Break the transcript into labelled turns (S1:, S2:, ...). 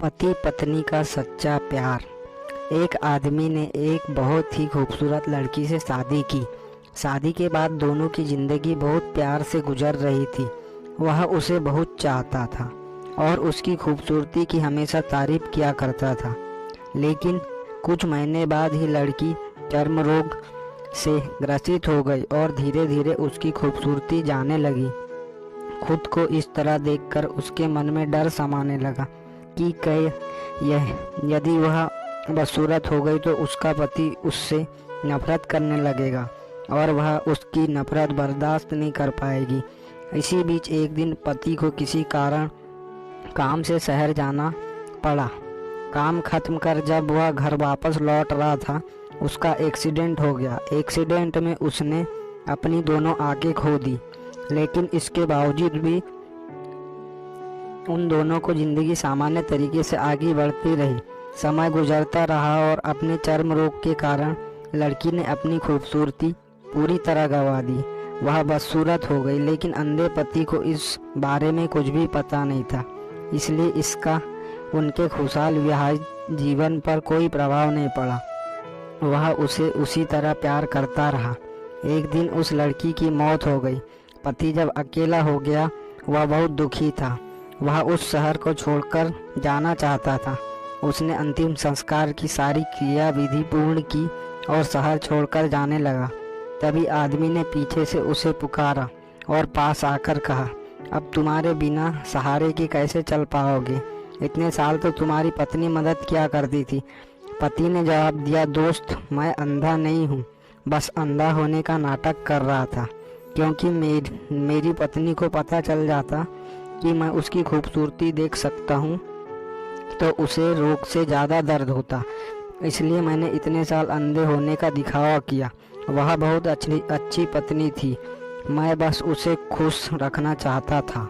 S1: पति पत्नी का सच्चा प्यार। एक आदमी ने एक बहुत ही खूबसूरत लड़की से शादी की। शादी के बाद दोनों की ज़िंदगी बहुत प्यार से गुजर रही थी। वह उसे बहुत चाहता था और उसकी खूबसूरती की हमेशा तारीफ किया करता था। लेकिन कुछ महीने बाद ही लड़की चर्म रोग से ग्रसित हो गई और धीरे धीरे उसकी खूबसूरती जाने लगी। खुद को इस तरह देखकर उसके मन में डर समाने लगा कि यदि वह बदसूरत हो गई तो उसका पति उससे नफरत करने लगेगा और वह उसकी नफरत बर्दाश्त नहीं कर पाएगी। इसी बीच एक दिन पति को किसी कारण काम से शहर जाना पड़ा। काम खत्म कर जब वह घर वापस लौट रहा था, उसका एक्सीडेंट हो गया। एक्सीडेंट में उसने अपनी दोनों आंखें खो दी, लेकिन इसके बावजूद भी उन दोनों को जिंदगी सामान्य तरीके से आगे बढ़ती रही। समय गुजरता रहा और अपने चर्म रोग के कारण लड़की ने अपनी खूबसूरती पूरी तरह गंवा दी। वह बदसूरत हो गई, लेकिन अंधे पति को इस बारे में कुछ भी पता नहीं था, इसलिए इसका उनके खुशहाल विवाहित जीवन पर कोई प्रभाव नहीं पड़ा। वह उसे उसी तरह प्यार करता रहा। एक दिन उस लड़की की मौत हो गई। पति जब अकेला हो गया, वह बहुत दुखी था। वह उस शहर को छोड़कर जाना चाहता था। उसने अंतिम संस्कार की सारी क्रिया विधि पूर्ण की और शहर छोड़कर जाने लगा। तभी आदमी ने पीछे से उसे पुकारा और पास आकर कहा, अब तुम्हारे बिना सहारे के कैसे चल पाओगे? इतने साल तो तुम्हारी पत्नी मदद किया करती थी। पति ने जवाब दिया, दोस्त, मैं अंधा नहीं हूँ, बस अंधा होने का नाटक कर रहा था, क्योंकि मेरी पत्नी को पता चल जाता कि मैं उसकी खूबसूरती देख सकता हूँ तो उसे रोग से ज़्यादा दर्द होता, इसलिए मैंने इतने साल अंधे होने का दिखावा किया। वह बहुत अच्छी पत्नी थी, मैं बस उसे खुश रखना चाहता था।